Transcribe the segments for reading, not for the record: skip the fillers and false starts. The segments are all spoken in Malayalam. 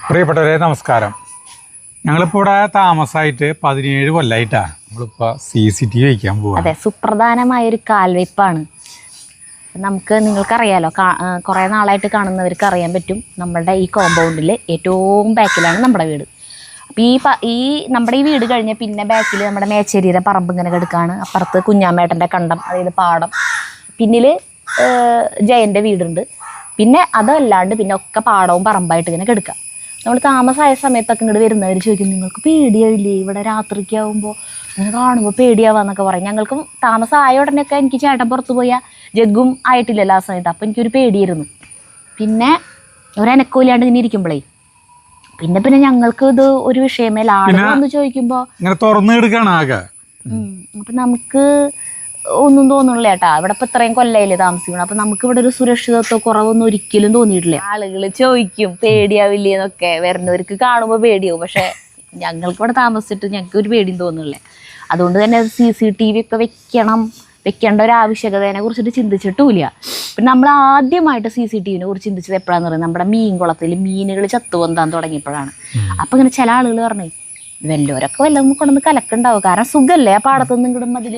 പ്രിയപ്പെട്ടവരെ നമസ്കാരം. ഞങ്ങളിപ്പോൾ ഇവിടെ താമസമായിട്ട് 17 കൊല്ലമായിട്ടാണ് നമ്മളിപ്പോൾ CCTV വയ്ക്കാൻ പോകുക. അതെ, സുപ്രധാനമായൊരു കാൽവയ്പ്പാണ്. നിങ്ങൾക്കറിയാലോ, കുറേ നാളായിട്ട് കാണുന്നവർക്ക് അറിയാൻ പറ്റും, നമ്മളുടെ ഈ കോമ്പൗണ്ടിൽ ഏറ്റവും ബാക്കിലാണ് നമ്മുടെ വീട്. അപ്പോൾ ഈ നമ്മുടെ ഈ വീട് കഴിഞ്ഞാൽ പിന്നെ ബാക്കിൽ നമ്മുടെ മേച്ചേരിയുടെ പറമ്പ് ഇങ്ങനെ കിടക്കുകയാണ്. അപ്പുറത്ത് കുഞ്ഞാമ്മേട്ടൻ്റെ കണ്ടം, അതായത് പാടം, പിന്നിൽ ജയൻ്റെ വീടുണ്ട്. പിന്നെ അതല്ലാണ്ട് പിന്നെ ഒക്കെ പാടവും പറമ്പായിട്ട് ഇങ്ങനെ കിടക്കുക. നമ്മൾ താമസമായ സമയത്തൊക്കെ ഇങ്ങോട്ട് വരുന്നവർ ചോദിക്കും, നിങ്ങൾക്ക് പേടിയാവില്ലേ ഇവിടെ രാത്രിക്കാവുമ്പോൾ ഇങ്ങനെ കാണുമ്പോൾ പേടിയാവാന്നൊക്കെ പറയും. ഞങ്ങൾക്ക് താമസമായ ഉടനെയൊക്കെ എനിക്ക് ചേട്ടൻ പുറത്ത് പോയാൽ ജഗ്ഗും ആയിട്ടില്ലല്ലോ ആ സമയത്ത്. അപ്പോൾ എനിക്കൊരു പേടിയായിരുന്നു. പിന്നെ ഒരനക്കമില്ലാണ്ട് ഇങ്ങനെ ഇരിക്കുമ്പോഴേ പിന്നെ ഞങ്ങൾക്ക് ഇത് ഒരു വിഷയമേ ആളുകൾ വന്ന് ചോദിക്കുമ്പോൾ അപ്പം നമുക്ക് ഒന്നും തോന്നുന്നില്ല ചേട്ടാ. ഇവിടെ ഇപ്പം ഇത്രയും കൊല്ലയില്ലേ താമസിക്കണം. അപ്പം നമുക്ക് ഇവിടെ ഒരു സുരക്ഷിതത്വ കുറവൊന്നും ഒരിക്കലും തോന്നിയിട്ടില്ല. ആളുകൾ ചോദിക്കും പേടിയാവില്ലേ എന്നൊക്കെ, വരുന്നവർക്ക് കാണുമ്പോൾ പേടിയാവും. പക്ഷെ ഞങ്ങൾക്ക് ഇവിടെ താമസിച്ചിട്ട് ഞങ്ങൾക്ക് ഒരു പേടിയും തോന്നുന്നില്ല. അതുകൊണ്ട് തന്നെ CCTV ഒക്കെ വെക്കേണ്ട ഒരു ആവശ്യകതയെ കുറിച്ചിട്ട് ചിന്തിച്ചിട്ടുമില്ല. പിന്നെ നമ്മൾ ആദ്യമായിട്ട് CCTVനെ കുറിച്ച് ചിന്തിച്ചത് എപ്പോഴാന്ന് പറയുന്നത്, നമ്മുടെ മീൻകുളത്തിൽ മീനുകൾ ചത്തുപൊന്താൻ തുടങ്ങിയപ്പോഴാണ്. അപ്പം ഇങ്ങനെ ചില ആളുകൾ പറഞ്ഞു, വല്ലവരൊക്കെ വല്ലതും കൊണ്ടൊന്ന് കലക്കുണ്ടാവും, കാരണം സുഖമല്ലേ ആ പാടത്തൊന്നും ഇങ്ങോട്ടും അതിൽ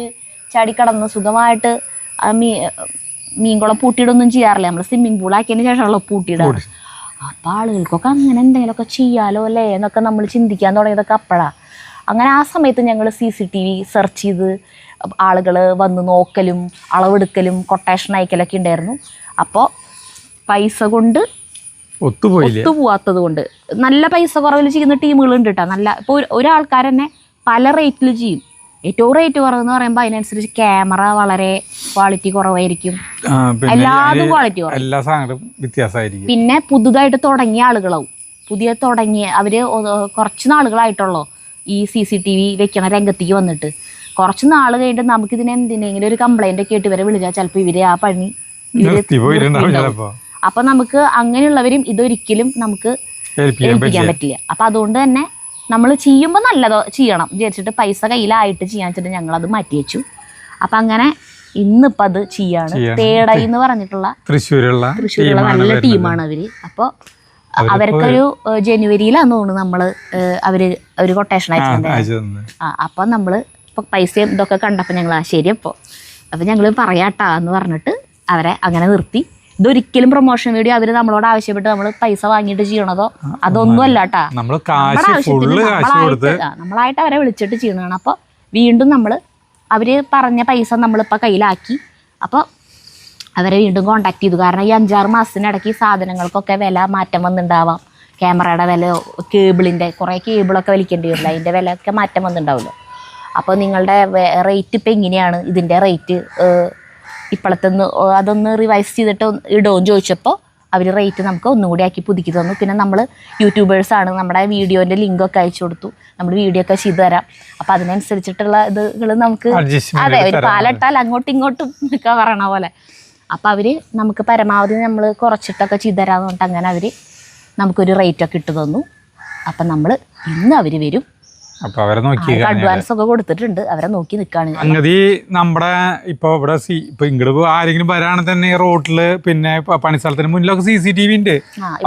ചാടിക്കടന്ന് സുഖമായിട്ട് മീൻകുളം പൂട്ടിയിടൊന്നും ചെയ്യാറില്ല. നമ്മൾ സ്വിമ്മിങ് പൂൾ ആക്കിയതിന് ശേഷമുള്ള പൂട്ടിയിടാറ്. അപ്പം ആളുകൾക്കൊക്കെ അങ്ങനെ എന്തെങ്കിലുമൊക്കെ ചെയ്യാലോ അല്ലേ എന്നൊക്കെ നമ്മൾ ചിന്തിക്കാൻ തുടങ്ങിയതൊക്കെ അപ്പോഴാണ്. അങ്ങനെ ആ സമയത്ത് ഞങ്ങൾ CCTV സെർച്ച് ചെയ്ത് ആളുകൾ വന്ന് നോക്കലും അളവെടുക്കലും കൊട്ടേഷൻ അയക്കലൊക്കെ ഉണ്ടായിരുന്നു. അപ്പോൾ പൈസ കൊണ്ട് ഒത്തുപോവാത്തത് കൊണ്ട് നല്ല പൈസ കുറവിൽ ചെയ്യുന്ന ടീമുകളുണ്ട് കേട്ടോ. നല്ല ഇപ്പോൾ ഒരാൾക്കാർ തന്നെ പല റേറ്റിൽ ചെയ്യും. ഏറ്റവും റേറ്റ് കുറവെന്ന് പറയുമ്പോൾ അതിനനുസരിച്ച് ക്യാമറ വളരെ ക്വാളിറ്റി കുറവായിരിക്കും, എല്ലാതും ക്വാളിറ്റി കുറവായിരിക്കും. പിന്നെ പുതുതായിട്ട് തുടങ്ങിയ ആളുകളാവും, അവർ കുറച്ച് നാളുകളായിട്ടുള്ളൂ ഈ CCTV വെക്കണ രംഗത്തേക്ക് വന്നിട്ട്. കുറച്ച് നാൾ കഴിഞ്ഞിട്ട് നമുക്കിതിന് എന്തിനെങ്കിലും ഒരു കംപ്ലൈൻ്റ് ഒക്കെ ആയിട്ട് ഇവരെ വിളിച്ചാൽ ചിലപ്പോൾ ഇവർ ആ പണി അപ്പം നമുക്ക് അങ്ങനെയുള്ളവരും ഇതൊരിക്കലും നമുക്ക് ഏൽപ്പിക്കാൻ പറ്റില്ല. അപ്പം അതുകൊണ്ട് തന്നെ നമ്മൾ ചെയ്യുമ്പോൾ നല്ലതോ ചെയ്യണം വിചാരിച്ചിട്ട് പൈസ കയ്യിലായിട്ട് ചെയ്യാൻ വെച്ചിട്ട് ഞങ്ങളത് മാറ്റി വെച്ചു. അപ്പം അങ്ങനെ ഇന്നിപ്പോൾ അത് ചെയ്യാണ്. തേടൈ എന്ന് പറഞ്ഞിട്ടുള്ള തൃശ്ശൂരുള്ള നല്ല ടീമാണ് അവർ. അപ്പോൾ അവർക്കൊരു ജനുവരിയിലാന്ന് തോന്നുന്നു നമ്മൾ അവർ കൊട്ടേഷൻ അയച്ചിട്ടുണ്ട്. അപ്പം നമ്മൾ ഇപ്പോൾ പൈസയും ഇതൊക്കെ കണ്ടപ്പോൾ ഞങ്ങൾ ശരി അപ്പോൾ ഞങ്ങൾ പറയാട്ടാ എന്ന് പറഞ്ഞിട്ട് അവരെ അങ്ങനെ നിർത്തി. ഇതൊരിക്കലും പ്രൊമോഷൻ വീഡിയോ അവർ നമ്മളോട് ആവശ്യപ്പെട്ട് നമ്മൾ പൈസ വാങ്ങിയിട്ട് ചെയ്യണതോ അതൊന്നും അല്ല കേട്ടാ. നമ്മുടെ ആവശ്യത്തിന് നമ്മളായിട്ട് അവരെ വിളിച്ചിട്ട് ചെയ്യണതാണ്. അപ്പോൾ വീണ്ടും അവർ പറഞ്ഞ പൈസ നമ്മളിപ്പോൾ കയ്യിലാക്കി. അപ്പോൾ അവരെ വീണ്ടും കോണ്ടാക്ട് ചെയ്തു. കാരണം ഈ 5-6 മാസത്തിനിടയ്ക്ക് സാധനങ്ങൾക്കൊക്കെ വില മാറ്റം വന്നിട്ടുണ്ടാവാം. ക്യാമറയുടെ വില, കേബിളിൻ്റെ കുറേ കേബിളൊക്കെ വലിക്കേണ്ടി വരില്ല, അതിൻ്റെ വില ഒക്കെ മാറ്റം വന്നിട്ടുണ്ടാവുമല്ലോ. അപ്പോൾ നിങ്ങളുടെ റേറ്റ് ഇപ്പം എങ്ങനെയാണ്, ഇതിൻ്റെ റേറ്റ് ഇപ്പോഴത്തെ അതൊന്ന് റിവൈസ് ചെയ്തിട്ട് ഇടുമെന്ന് ചോദിച്ചപ്പോൾ അവർ റേറ്റ് നമുക്ക് ഒന്നും കൂടി ആക്കി പുതുക്കി തന്നു. പിന്നെ നമ്മൾ യൂട്യൂബേഴ്സാണ്, നമ്മുടെ വീഡിയോൻ്റെ ലിങ്കൊക്കെ അയച്ചു കൊടുത്തു, നമ്മൾ വീഡിയോ ഒക്കെ ചെയ്തു തരാം. അപ്പം അതിനനുസരിച്ചിട്ടുള്ള ഇതുകൾ നമുക്ക് അതെ ഒരു പാലിട്ടാൽ അങ്ങോട്ടും ഇങ്ങോട്ടും ഒക്കെ പറയണ പോലെ. അപ്പം അവർ നമുക്ക് പരമാവധി നമ്മൾ കുറച്ചിട്ടൊക്കെ ചെയ്തു തരാമെന്ന് പറഞ്ഞിട്ട് അങ്ങനെ അവർ നമുക്കൊരു റേറ്റൊക്കെ ഇട്ട് തന്നു. അപ്പം നമ്മൾ ഇന്ന് അവർ വരും. അപ്പൊ അവരെ നോക്കി അഡ്വാൻസ് ഒക്കെ കൊടുത്തിട്ടുണ്ട്, അവരെ നോക്കി നിൽക്കാണ്. സംഗതി നമ്മുടെ ഇപ്പൊ ഇവിടെ ഇപ്പൊ ഇങ്ങോട്ട് ആരെങ്കിലും വരാണെങ്കിൽ തന്നെ റോഡില് പിന്നെ പണിസ്ഥലത്തിന് മുന്നിലൊക്കെ CCTV ഉണ്ട്.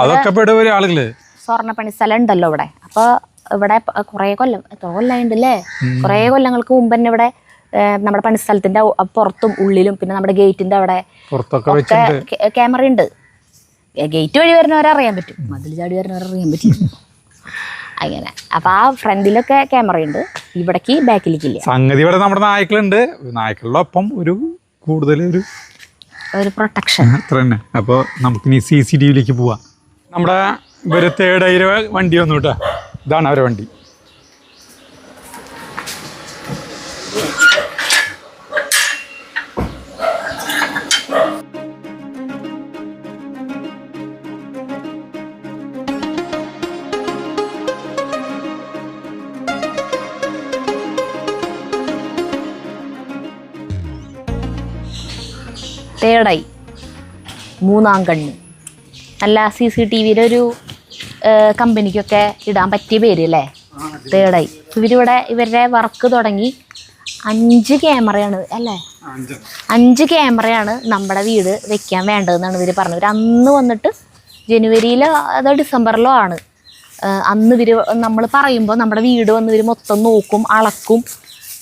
അതൊക്കെ ഇവിടെ ആളുകള് സ്വർണ്ണ പണിസ്ഥലം ഉണ്ടല്ലോ ഇവിടെ. അപ്പൊ ഇവിടെ കുറെ കൊല്ലം, എത്ര കൊല്ലമുണ്ടല്ലേ, കുറെ കൊല്ലങ്ങൾക്ക് മുമ്പ് തന്നെ ഇവിടെ നമ്മുടെ പണിസ്ഥലത്തിന്റെ പുറത്തും ഉള്ളിലും പിന്നെ നമ്മുടെ ഗേറ്റിന്റെ അവിടെ ക്യാമറ ഉണ്ട്. ഗേറ്റ് വഴി വരുന്നവരെ അറിയാൻ പറ്റും, മതിൽ ചാടി വരുന്നവരെ അറിയാൻ പറ്റും അങ്ങനെ. അപ്പൊ ആ ഫ്രണ്ടിലൊക്കെ ക്യാമറയുണ്ട്, ഇവിടേക്ക് ബാക്കിലേക്കില്ല. സംഗതി ഇവിടെ നമ്മുടെ നായ്ക്കളുണ്ട്, നായ്ക്കളുടെ ഒപ്പം ഒരു കൂടുതൽ ഒരു പ്രൊട്ടക്ഷൻ അത്ര തന്നെ. അപ്പോൾ നമുക്കിനി CCTVയിലേക്ക് പോവാം. നമ്മുടെ ഇവര് തേടൈര വണ്ടി വന്നു കേട്ടോ, ഇതാണ് അവരെ വണ്ടി. തേടൈ, മൂന്നാം കണ്ണ്, നല്ല CCTVയുടെ ഒരു കമ്പനിക്കൊക്കെ ഇടാൻ പറ്റിയ പേര് അല്ലേ, തേടൈ. ഇവരുടെ വർക്ക് തുടങ്ങി 5 ക്യാമറയാണ് അല്ലേ, 5 ക്യാമറയാണ് നമ്മുടെ വീട് വെക്കാൻ വേണ്ടതെന്നാണ് ഇവർ പറഞ്ഞത്. ഇവർ അന്ന് വന്നിട്ട് ജനുവരിയിലോ അതോ ഡിസംബറിലോ ആണ് അന്ന് ഇവർ നമ്മൾ പറയുമ്പോൾ നമ്മുടെ വീട് വന്ന് ഇവർ മൊത്തം നോക്കും, അളക്കും,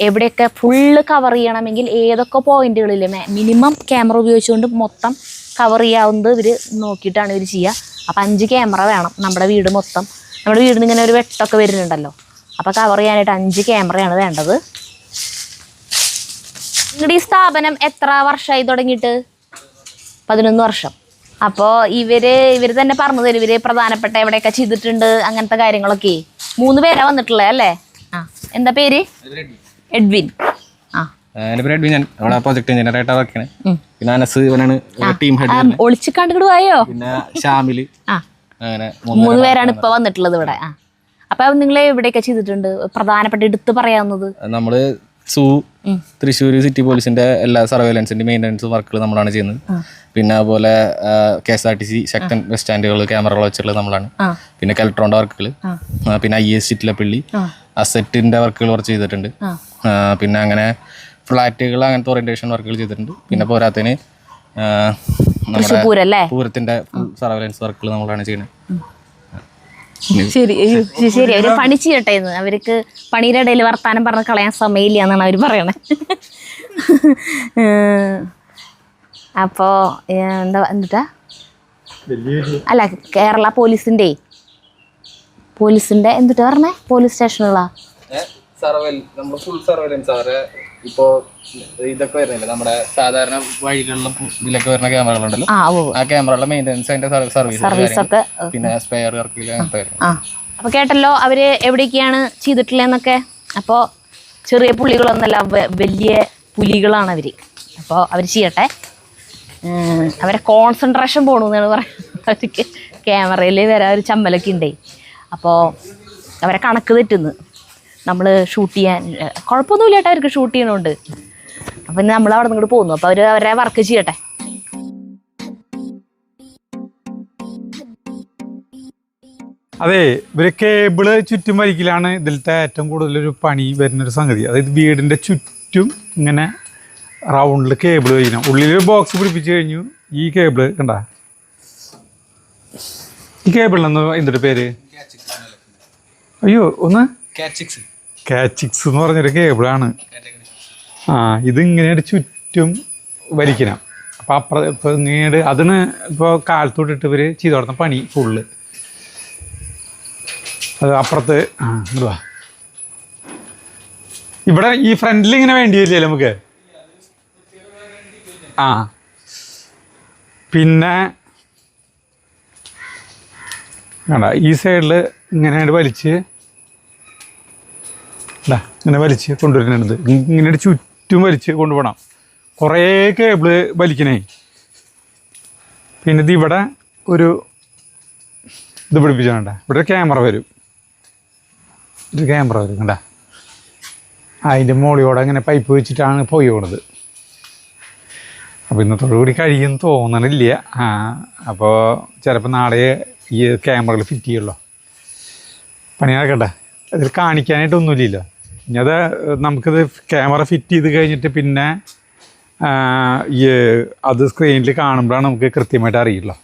എവിടെയൊക്കെ ഫുള്ള് കവർ ചെയ്യണമെങ്കിൽ ഏതൊക്കെ പോയിന്റുകളിൽ മിനിമം ക്യാമറ ഉപയോഗിച്ചുകൊണ്ട് മൊത്തം കവർ ചെയ്യാവുന്നത് ഇവർ നോക്കിയിട്ടാണ് ഇവർ ചെയ്യുക. അപ്പം 5 ക്യാമറ വേണം നമ്മുടെ വീട് മൊത്തം. നമ്മുടെ വീടിന് ഇങ്ങനെ ഒരു വെട്ടമൊക്കെ വരുന്നുണ്ടല്ലോ, അപ്പോൾ കവർ ചെയ്യാനായിട്ട് 5 ക്യാമറയാണ് വേണ്ടത്. നിങ്ങളുടെ ഈ സ്ഥാപനം എത്ര വർഷമായി തുടങ്ങിയിട്ട്? 11 വർഷം. അപ്പോൾ ഇവർ തന്നെ പറഞ്ഞു തരും ഇവർ പ്രധാനപ്പെട്ട എവിടെയൊക്കെ ചെയ്തിട്ടുണ്ട് അങ്ങനത്തെ കാര്യങ്ങളൊക്കെ. 3 പേരാണ് വന്നിട്ടുള്ളത് അല്ലേ? ആ, എന്താ പേര്? എഡ്വിൻ. ആ, എൻ്റെ പേര് എഡ്വിൻ. ഞാൻ അവിടെ പ്രൊജക്ട് എഞ്ചിനീയറായിട്ടാണ് വർക്ക് ചെയ്യണത്. പിന്നെ അനസ് ഇവനാണ് ടീം ഹെഡ്. ഒളിച്ച് കണ്ടുകിടുവായോ? പിന്നെ ഷാമിൽ. അങ്ങനെ 3 പേരാണ് ഇപ്പൊ വന്നിട്ടുള്ളത് ഇവിടെ. ആ, അപ്പൊ നിങ്ങൾ എവിടെയൊക്കെ ചെയ്തിട്ടുണ്ട് പ്രധാനപ്പെട്ട എടുത്ത് പറയാവുന്നത്? നമ്മള് സൂ, തൃശ്ശൂർ സിറ്റി പോലീസിന്റെ എല്ലാ സർവൈലൻസിന്റെ മെയിൻ്റനൻസ് വർക്കുകൾ നമ്മളാണ് ചെയ്യുന്നത്. പിന്നെ അതുപോലെ KSRTC ശക്തൻ ബസ് സ്റ്റാൻഡുകൾ ക്യാമറകൾ വെച്ചുള്ളത് നമ്മളാണ്. പിന്നെ കലക്ടറോന്റെ വർക്കുകൾ, പിന്നെ IAS ചിറ്റിലപ്പള്ളി അസറ്റിന്റെ വർക്കുകൾ കുറച്ച് ചെയ്തിട്ടുണ്ട്. പിന്നെ അങ്ങനെ ഫ്ലാറ്റുകൾ അങ്ങനത്തെ ഓറിയന്റേഷൻ വർക്കുകൾ ചെയ്തിട്ടുണ്ട്. പിന്നെ പോരാത്തതിന് നമ്മുടെ പൂരത്തിന്റെ സർവൈലൻസ് വർക്കുകൾ നമ്മളാണ് ചെയ്യുന്നത്. ശരി ശരി, അവര് പണി ചെയ്യട്ടെ എന്ന്. അവർക്ക് പണിയുടെ ഇടയിൽ വർത്താനം പറഞ്ഞ് കളയാൻ സമയമില്ല എന്നാണ് അവർ പറയണേ. അപ്പോ എന്നിട്ടാ അല്ല, കേരള പോലീസിന്റെ എന്തിട്ടാ പറഞ്ഞേ? പോലീസ് സ്റ്റേഷനുള്ള ഫുൾ സർവൈലൻസ്. അവരെ ഇപ്പോ ഇതൊക്കെ വരുന്നില്ല, നമ്മുടെ സാധാരണ വഴികളിലും ഇതിലൊക്കെ വരുന്ന ക്യാമറകളുണ്ടല്ലോ, ആ ക്യാമറകളുടെ മെയിൻ്റെനൻസ്, അതിന്റെ സർവീസ് ഒക്കെ, പിന്നെ സ്പെയർ വർക്കിൽ അങ്ങനത്തെ. അപ്പൊ കേട്ടല്ലോ അവര് എവിടേക്കാണ് ചെയ്തിട്ടില്ലെന്നൊക്കെ. അപ്പോൾ ചെറിയ പുള്ളികളൊന്നല്ല, വലിയ പുലികളാണ് അവര്. അപ്പോൾ അവർ ചെയ്യട്ടെ. അവരെ കോൺസെൻട്രേഷൻ പോകണമെന്നാണ് പറയുന്നത്. അവർക്ക് ക്യാമറയിൽ വരാൻ ഒരു ചമ്മലൊക്കെ ഉണ്ടേ. അപ്പോൾ അവരെ കണക്ക് തെറ്റുന്നു. നമ്മൾ ഷൂട്ട് ചെയ്യാൻ കുഴപ്പമൊന്നുമില്ല കേട്ടോ, അവർക്ക് ഷൂട്ട് ചെയ്യണോണ്ട്. അപ്പം നമ്മൾ അവിടെ നിന്ന് പോകുന്നു. അപ്പോൾ അവർ അവരെ വർക്ക് ചെയ്യട്ടെ. അതെ, ഇവര് കേബിള് ചുറ്റും വലിക്കലാണ് ഇതിലത്തെ ഏറ്റവും കൂടുതലൊരു പണി വരുന്നൊരു സംഗതി. അതായത് വീടിൻ്റെ ചുറ്റും ഇങ്ങനെ റൗണ്ടിൽ കേബിൾ വലിക്കണം. ഉള്ളിലൊരു ബോക്സ് പിടിപ്പിച്ച് കഴിഞ്ഞു. ഈ കേബിള് കണ്ട, ഈ കേബിളിനെന്ന് എന്തൊരു പേര്? അയ്യോ, ഒന്ന് കാച്ചിക്സ് എന്ന് പറഞ്ഞൊരു കേബിളാണ്. ഇതിങ്ങനെ ചുറ്റും വലിക്കണം. അപ്പം ഇപ്പം ഇങ്ങനെ അതിന് ഇപ്പോൾ കാലത്തോട്ടിട്ട് ഇവർ ചെയ്ത് കൊടുത്ത പണി ഫുള്ള്. അത് അപ്പുറത്ത് ഇടുക. ഇവിടെ ഈ ഫ്രണ്ടിൽ ഇങ്ങനെ വേണ്ടി വരില്ലേ നമുക്ക്? പിന്നെ വേണ്ട, ഈ സൈഡിൽ ഇങ്ങനെ വലിച്ച് ഇങ്ങനെ വലിച്ച് കൊണ്ടുവരുന്നുണ്ട്. ഇങ്ങനെ ചുറ്റും വലിച്ച് കൊണ്ടുപോകണം. കുറേ കേബിള് വലിക്കണേ. പിന്നെ ഇവിടെ ഒരു ഇത് പിടിപ്പിച്ചാണ്ട, ഇവിടെ ഒരു ക്യാമറ വരും. കണ്ട, അതിൻ്റെ മുകളിലൂടെ അങ്ങനെ പൈപ്പ് വെച്ചിട്ടാണ് പോയി പോണത്. അപ്പോൾ ഇന്നത്തോടുകൂടി കഴിയുമെന്ന് തോന്നണില്ല. അപ്പോൾ ചിലപ്പോൾ നാളെ ഈ ക്യാമറകൾ ഫിറ്റ് ചെയ്യുള്ളൂ. പണി നടക്കട്ടെ. അതിൽ കാണിക്കാനായിട്ടൊന്നുമില്ലല്ലോ. ഇനി അത് നമുക്കിത് ക്യാമറ ഫിറ്റ് ചെയ്ത് കഴിഞ്ഞിട്ട് പിന്നെ ഈ അത് സ്ക്രീനിൽ കാണുമ്പോഴാണ് നമുക്ക് കൃത്യമായിട്ട് അറിയുള്ളൂ.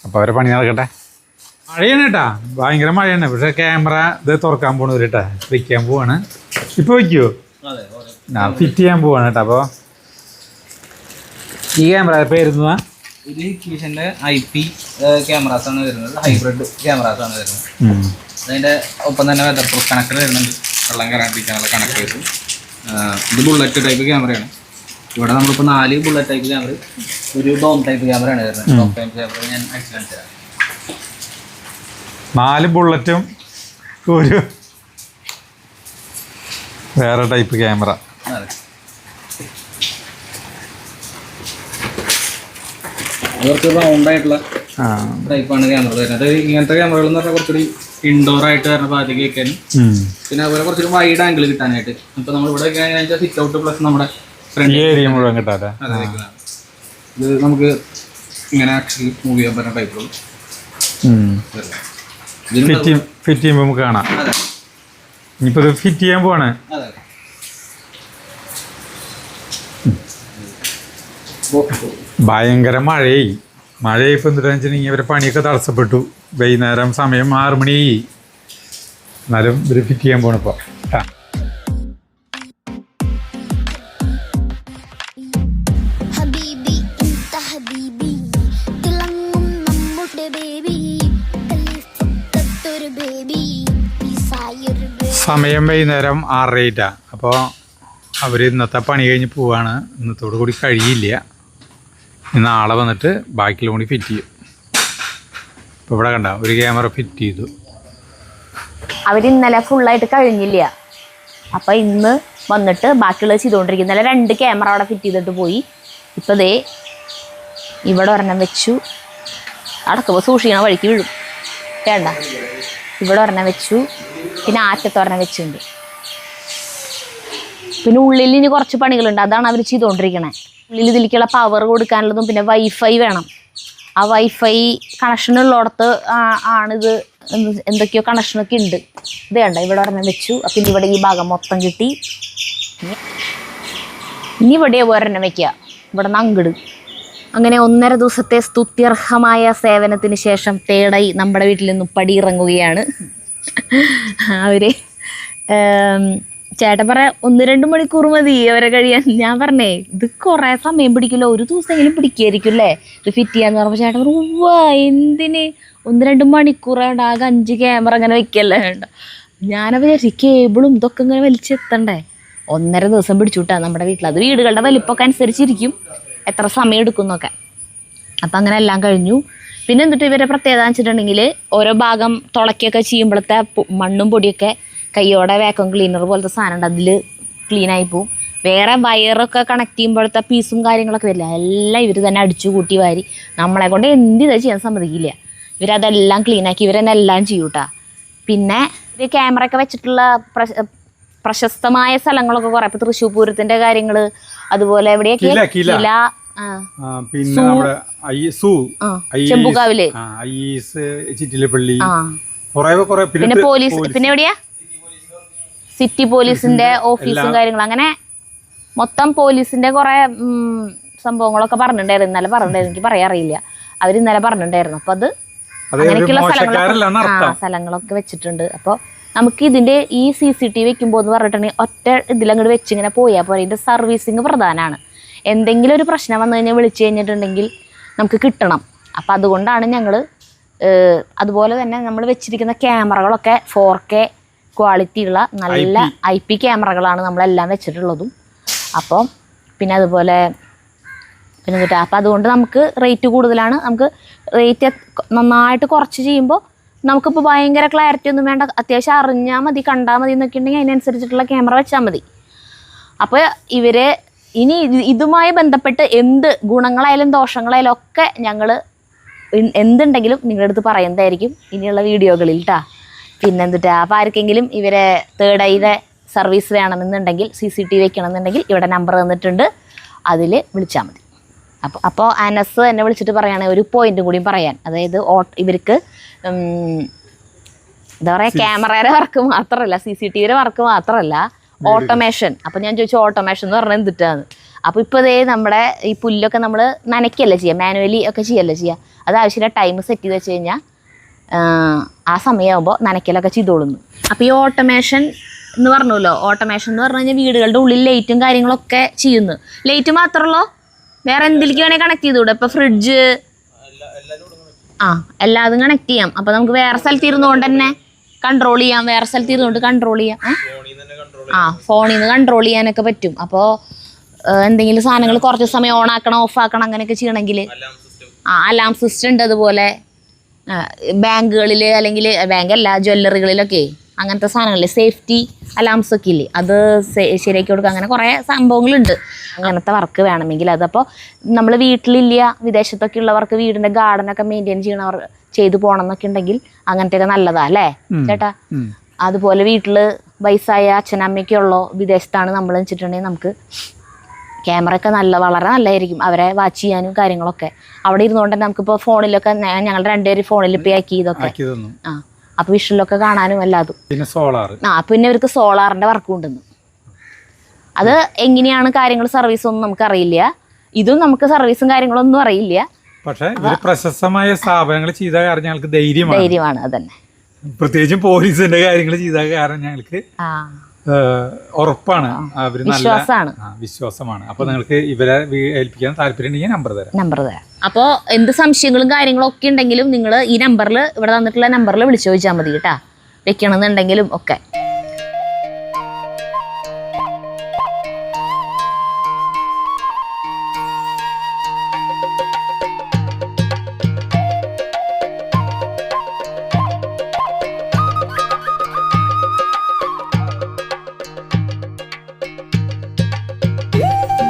അപ്പോൾ അവരെ പണി നടക്കട്ടെ. മഴയാണ് കേട്ടാ, ഭയങ്കര മഴയാണ്. പക്ഷേ ക്യാമറ ഇത് തുറക്കാൻ പോണത് കേട്ടാ, വയ്ക്കാൻ പോവാണ്. ഇപ്പോൾ വയ്ക്കുമോ? ഞാൻ ഫിറ്റ് ചെയ്യാൻ പോവാണ് കേട്ടോ. അപ്പോൾ ഈ ക്യാമറ പേരുന്നതാ? ഇത് ഹീക്കിവിഷൻ്റെ IP ക്യാമറാസാണ് വരുന്നത്. ഹൈബ്രിഡ് ക്യാമറാസാണ് വരുന്നത്. അതിൻ്റെ ഒപ്പം തന്നെ വെതർ പ്രൂഫ് കണക്ടർ വരുന്നുണ്ട്, വെള്ളം കയറാണ്ടിരിക്കാനുള്ള കണക്ടേഴ്സ്. ഇത് ബുള്ളറ്റ് ടൈപ്പ് ക്യാമറയാണ്. ഇവിടെ നമ്മളിപ്പോൾ 4 ബുള്ളറ്റ് ടൈപ്പ് ക്യാമറ, ഒരു ഡോം ടൈപ്പ് ക്യാമറയാണ് വരുന്നത്. ഡോം ടൈപ്പ് ക്യാമറ ഞാൻ ആക്സിഡൻറ്റ് തരാം. 4 ബുള്ളറ്റും ഒരു വേറെ ടൈപ്പ് ക്യാമറ. കുറച്ച് റൗണ്ടായിട്ടുള്ള ടൈപ്പാണ് ക്യാമറ വരുന്നത്. ഇങ്ങനത്തെ ക്യാമറകൾ എന്ന് പറഞ്ഞാൽ കുറച്ചുകൂടി ഇൻഡോർ ആയിട്ട് വരുന്ന ഭാഗത്തേക്ക് വെക്കാനും, പിന്നെ അതുപോലെ കുറച്ചൊരു വൈഡ് ആംഗിൾ കിട്ടാനായിട്ട്. ഇപ്പൊ നമ്മളിവിടെ സിറ്റ് ഔട്ട് പ്ലസ് നമ്മുടെ ഫ്രണ്ട് ഏരിയ മുഴുവൻ കിട്ടാതെ ഇത് നമുക്ക് ഇങ്ങനെ ആക്ച്വലി മൂവ് ചെയ്യാൻ പറ്റുന്ന ടൈപ്പുകൾ ഫിറ്റ് ചെയ്യുമ്പോൾ നമുക്ക് കാണാം. ഇനിയിപ്പോൾ ഇത് ഫിറ്റ് ചെയ്യാൻ പോവാണ്. ഭയങ്കര മഴയായി. ഇപ്പം എന്താണെന്ന് വെച്ചിട്ടുണ്ടെങ്കിൽ ഇവരെ പണിയൊക്കെ തടസ്സപ്പെട്ടു. വൈകുന്നേരം സമയം 6 മണിയായി. എന്നാലും ഇവർ ഫിറ്റ് ചെയ്യാൻ പോണിപ്പോൾ കേട്ടാ. ഹബീബി ഇന്ത ഹബീബി തിളങ്ങും നമ്മുടെ ബേബി കലിഫത്തൊരു ബേബി ഈസായൊരു ബേബി. സമയം വൈകുന്നേരം 6:30. അപ്പോൾ അവർ ഇന്നത്തെ പണി കഴിഞ്ഞ് പോവാണ്. ഇന്നത്തോടു കൂടി കഴിയില്ല. ഇനി നാളെ വന്നിട്ട് ബാക്കിയുള്ള കൂടി ഫിറ്റ് ചെയ്യും. ഇപ്പോൾ ഇവിടെ കണ്ട ഒരു ക്യാമറ ഫിറ്റ് ചെയ്തു. അവരിന്നലെ ഫുള്ളായിട്ട് കഴിഞ്ഞില്ല. അപ്പം ഇന്ന് വന്നിട്ട് ബാക്കിയുള്ളത് ചെയ്തുകൊണ്ടിരിക്കും. ഇന്നലെ 2 ക്യാമറ അവിടെ ഫിറ്റ് ചെയ്തിട്ട് പോയി. ഇപ്പോൾ ദേ ഇവിടെ ഒരെണ്ണം വെച്ചു. അടക്കുമ്പോൾ സൂക്ഷിക്കണ വഴിക്ക് വീഴും വേണ്ട. ഇവിടെ ഒരെണ്ണം വെച്ചു. പിന്നെ ആറ്റത്ത് ഒരെണ്ണം വെച്ചിട്ടുണ്ട്. പിന്നെ ഉള്ളിൽ ഇനി കുറച്ച് പണികളുണ്ട്. അതാണ് അവർ ചെയ്തുകൊണ്ടിരിക്കണേ. ഉള്ളിൽ ഇതിലേക്കുള്ള പവർ കൊടുക്കാനുള്ളതും പിന്നെ വൈഫൈ വേണം. ആ വൈഫൈ കണക്ഷൻ ഉള്ളിടത്ത് ആണിത്. എന്തൊക്കെയോ കണക്ഷനൊക്കെ ഉണ്ട്. ഇത് കണ്ട ഇവിടെ ഒരെണ്ണം വെച്ചു. പിന്നെ ഇവിടെ ഈ ഭാഗം മൊത്തം കിട്ടി. ഇനി ഇവിടെ ഒരെണ്ണം വെക്കുക. ഇവിടെ നിന്ന് അങ്കിട്. അങ്ങനെ 1.5 ദിവസത്തെ സ്തുത്യർഹമായ സേവനത്തിന് ശേഷം തേടായി നമ്മുടെ വീട്ടിൽ നിന്ന് പടിയിറങ്ങുകയാണ് അവര്. ചേട്ടൻ പറയാ 1-2 മണിക്കൂർ മതി അവരെ കഴിയാൻ. ഞാൻ പറഞ്ഞേ ഇത് കുറേ സമയം പിടിക്കില്ലോ, ഒരു ദിവസമെങ്കിലും പിടിക്കുമായിരിക്കും അല്ലേ ഇത് ഫിറ്റ് ചെയ്യാന്ന് പറഞ്ഞപ്പോൾ ചേട്ടൻ പറഞ്ഞു ഉവ്വാ എന്തിന് 1-2 മണിക്കൂർ വേണ്ട, ആകെ 5 ക്യാമറ അങ്ങനെ വെക്കല്ലേ വേണ്ട. ഞാനപ്പോൾ വിചാരിച്ചു കേബിളും ഇതൊക്കെ ഇങ്ങനെ വലിച്ചെത്തണ്ടേ. 1.5 ദിവസം പിടിച്ചുവിട്ടാ നമ്മുടെ വീട്ടിൽ. അത് വീടുകളുടെ വലിപ്പമൊക്കെ അനുസരിച്ചിരിക്കും എത്ര സമയം എടുക്കുന്നൊക്കെ. അപ്പം അങ്ങനെ എല്ലാം കഴിഞ്ഞു. പിന്നെ എന്നിട്ട് ഇവരെ പ്രത്യേകത എന്ന് വെച്ചിട്ടുണ്ടെങ്കിൽ ഓരോ ഭാഗം തുളയ്ക്കൊക്കെ ചെയ്യുമ്പോഴത്തെ മണ്ണും പൊടിയൊക്കെ കയ്യോടെ വാക്വം ക്ലീനർ പോലത്തെ സാധനം ഉണ്ട്, അതിൽ ക്ലീനായി പോവും. വേറെ വയറൊക്കെ കണക്ട് ചെയ്യുമ്പോഴത്തെ പീസും കാര്യങ്ങളൊക്കെ വരില്ല, എല്ലാം ഇവർ തന്നെ അടിച്ചു കൂട്ടി വാരി നമ്മളെ കൊണ്ട് എന്തിതാ ചെയ്യാൻ സമ്മതിക്കില്ല. ഇവരതെല്ലാം ക്ലീനാക്കി ഇവർ തന്നെ എല്ലാം ചെയ്യൂട്ടാ. പിന്നെ ഇത് ക്യാമറ ഒക്കെ വെച്ചിട്ടുള്ള പ്രശസ്തമായ സ്ഥലങ്ങളൊക്കെ കുറേ. ഇപ്പം തൃശ്ശൂർ പൂരത്തിൻ്റെ കാര്യങ്ങൾ, അതുപോലെ എവിടെയൊക്കെ പിന്നെ നമ്മുടെ ചെമ്പുകാവില്, ചിറ്റിലപ്പള്ളി, പിന്നെ പോലീസ്, പിന്നെ എവിടെയാ സിറ്റി പോലീസിന്റെ ഓഫീസും കാര്യങ്ങളും, അങ്ങനെ മൊത്തം പോലീസിന്റെ കുറെ സംഭവങ്ങളൊക്കെ പറഞ്ഞിട്ടുണ്ടായിരുന്നു. ഇന്നലെ പറഞ്ഞിട്ടുണ്ടായിരുന്നു, എനിക്ക് പറയാൻ അറിയില്ല. അവർ ഇന്നലെ പറഞ്ഞിട്ടുണ്ടായിരുന്നു. അപ്പോൾ അത് അങ്ങനെയൊക്കെയുള്ള സ്ഥലങ്ങളൊക്കെ വെച്ചിട്ടുണ്ട്. അപ്പോൾ നമുക്ക് ഇതിന്റെ ഈ CCTV വെക്കുമ്പോൾ എന്ന് പറഞ്ഞിട്ടുണ്ടെങ്കിൽ ഒറ്റ ഇതിലങ്ങോട്ട് വെച്ചിങ്ങനെ പോയാൽ പോലെ. ഇതിന്റെ സർവീസിങ് പ്രധാനമാണ്. എന്തെങ്കിലും ഒരു പ്രശ്നം വന്നു കഴിഞ്ഞാൽ വിളിച്ചു കഴിഞ്ഞിട്ടുണ്ടെങ്കിൽ നമുക്ക് കിട്ടണം. അപ്പം അതുകൊണ്ടാണ് ഞങ്ങൾ അതുപോലെ തന്നെ നമ്മൾ വെച്ചിരിക്കുന്ന ക്യാമറകളൊക്കെ 4K ക്വാളിറ്റി ഉള്ള നല്ല IP ക്യാമറകളാണ് നമ്മളെല്ലാം വെച്ചിട്ടുള്ളതും. അപ്പോൾ പിന്നെ അതുപോലെ പിന്നെ എന്നിട്ട് അപ്പം അതുകൊണ്ട് നമുക്ക് റേറ്റ് കൂടുതലാണ്. നമുക്ക് റേറ്റ് നന്നായിട്ട് കുറച്ച് ചെയ്യുമ്പോൾ നമുക്കിപ്പോൾ ഭയങ്കര ക്ലാരിറ്റി ഒന്നും വേണ്ട, അത്യാവശ്യം അറിഞ്ഞാൽ മതി, കണ്ടാൽ മതി എന്നൊക്കെ ഉണ്ടെങ്കിൽ അതിനനുസരിച്ചിട്ടുള്ള ക്യാമറ വെച്ചാൽ മതി. അപ്പോൾ ഇവർ ഇനി ഇതുമായി ബന്ധപ്പെട്ട് എന്ത് ഗുണങ്ങളായാലും ദോഷങ്ങളായാലും ഒക്കെ ഞങ്ങൾ എന്തുണ്ടെങ്കിലും നിങ്ങളുടെ അടുത്ത് പറയുന്നതായിരിക്കും ഇനിയുള്ള വീഡിയോകളിൽ കേട്ടോ. പിന്നെന്തിട്ടാ അപ്പോൾ ആർക്കെങ്കിലും ഇവരെ തേർഡ് ഐയുടെ സർവീസ് വേണമെന്നുണ്ടെങ്കിൽ CCTV വെക്കണമെന്നുണ്ടെങ്കിൽ ഇവിടെ നമ്പർ തന്നിട്ടുണ്ട്, അതിൽ വിളിച്ചാൽ മതി. അപ്പോൾ അനസ് എന്നെ വിളിച്ചിട്ട് പറയുകയാണെങ്കിൽ ഒരു പോയിന്റും കൂടിയും പറയാൻ, അതായത് ഇവർക്ക് എന്താ പറയുക ക്യാമറയുടെ വർക്ക് മാത്രമല്ല, CCTVയുടെ വർക്ക് മാത്രമല്ല, ഓട്ടോമേഷൻ. അപ്പോൾ ഞാൻ ചോദിച്ചു ഓട്ടോമേഷൻ എന്ന് പറഞ്ഞാൽ എന്തിട്ടാണ്. അപ്പോൾ ഇപ്പോൾ ഇതേ നമ്മുടെ ഈ പുല്ലൊക്കെ നമ്മൾ നനയ്ക്കല്ല ചെയ്യുക, മാനുവലി ഒക്കെ ചെയ്യല്ല ചെയ്യുക. അത് ആവശ്യമില്ല, ടൈം സെറ്റ് ചെയ്ത് വെച്ച് കഴിഞ്ഞാൽ ആ സമയമാകുമ്പോൾ നനയ്ക്കലൊക്കെ ചെയ്തോളുന്നു. അപ്പോൾ ഈ ഓട്ടോമേഷൻ എന്ന് പറഞ്ഞല്ലോ, ഓട്ടോമേഷൻ എന്ന് പറഞ്ഞു കഴിഞ്ഞാൽ വീടുകളുടെ ഉള്ളിൽ ലൈറ്റും കാര്യങ്ങളൊക്കെ ചെയ്യുന്നു. ലൈറ്റ് മാത്രമല്ലോ, വേറെ എന്തിലേക്ക് വേണമെങ്കിൽ കണക്ട് ചെയ്തുകൂടെ. ഇപ്പോൾ ഫ്രിഡ്ജ് എല്ലാതും കണക്ട് ചെയ്യാം. അപ്പോൾ നമുക്ക് വേറെ സ്ഥലത്ത് ഇരുന്നുകൊണ്ട് തന്നെ കൺട്രോൾ ചെയ്യാം, വേറെ സ്ഥലത്ത് ഇരുന്നുകൊണ്ട് കൺട്രോൾ ചെയ്യാം. ഫോണിൽ നിന്ന് കൺട്രോൾ ചെയ്യാനൊക്കെ പറ്റും. അപ്പോൾ എന്തെങ്കിലും സാധനങ്ങൾ കുറച്ച് സമയം ഓൺ ആക്കണം, ഓഫ് ആക്കണം, അങ്ങനെയൊക്കെ ചെയ്യണമെങ്കിൽ അലാം സിസ്റ്റം ഉണ്ട്. അതുപോലെ ബാങ്കുകളിൽ അല്ലെങ്കിൽ ബാങ്കല്ല ജ്വല്ലറികളിലൊക്കെ അങ്ങനത്തെ സാധനങ്ങളില്ലേ സേഫ്റ്റി അലാംസ് ഒക്കെ ഇല്ലേ, അത് ശരിയാക്കി കൊടുക്കുക. അങ്ങനെ കുറേ സംഭവങ്ങളുണ്ട്. അങ്ങനത്തെ വർക്ക് വേണമെങ്കിൽ അതപ്പോൾ നമ്മൾ വീട്ടിലില്ല, വിദേശത്തൊക്കെ ഉള്ളവർക്ക് വീടിൻ്റെ ഗാർഡനൊക്കെ മെയിൻറ്റെയിൻ ചെയ്യണവർ ചെയ്തു പോകണം എന്നൊക്കെ ഉണ്ടെങ്കിൽ അങ്ങനത്തെയൊക്കെ നല്ലതാ അല്ലേ ചേട്ടാ. അതുപോലെ വീട്ടിൽ വയസ്സായ അച്ഛനമ്മയൊക്കെ ഉള്ളോ വിദേശത്താണ് നമ്മൾ വെച്ചിട്ടുണ്ടെങ്കിൽ നമുക്ക് ക്യാമറ ഒക്കെ വളരെ നല്ലതായിരിക്കും, അവരെ വാച്ച് ചെയ്യാനും കാര്യങ്ങളൊക്കെ. അവിടെ ഇരുന്നുകൊണ്ട് തന്നെ നമുക്കിപ്പോൾ ഫോണിലൊക്കെ ഞങ്ങളുടെ 2 പേര് ഫോണിൽ പേ ആക്കി ഇതൊക്കെ അപ്പോൾ വിഷ്വലൊക്കെ കാണാനും എല്ലാതും. പിന്നെ ഇവർക്ക് സോളാറിൻ്റെ വർക്കും ഉണ്ടെന്ന്. അത് എങ്ങനെയാണ് കാര്യങ്ങൾ സർവീസ് ഒന്നും നമുക്കറിയില്ല. ഇതും നമുക്ക് സർവീസും കാര്യങ്ങളൊന്നും അറിയില്ല. പക്ഷേ പ്രശസ്തമായ സ്ഥാപനങ്ങൾ ചെയ്ത കാരണം ഞങ്ങൾക്ക് ധൈര്യമാണ്. അതന്നെ. പ്രത്യേകിച്ചും പോലീസിന്റെ കാര്യങ്ങൾ ചെയ്ത കാരണം ഞങ്ങൾക്ക് ആ ഉറപ്പാണ് അവര് നല്ല വിശ്വാസമാണ്. വിശ്വാസമാണ്. അപ്പൊ നിങ്ങൾക്ക് ഇവരെ ഏൽപ്പിക്കാൻ താല്പര്യം ഉണ്ടെങ്കിൽ നമ്പർ തരാം. അപ്പോൾ എന്ത് സംശയങ്ങളും കാര്യങ്ങളും ഒക്കെ ഉണ്ടെങ്കിലും നിങ്ങൾ ഈ നമ്പറിൽ ഇവിടെ തന്നിട്ടുള്ള നമ്പറിൽ വിളിച്ചു ചോദിച്ചാൽ മതി കേട്ടാ, വെക്കണമെന്നുണ്ടെങ്കിലും ഒക്കെ.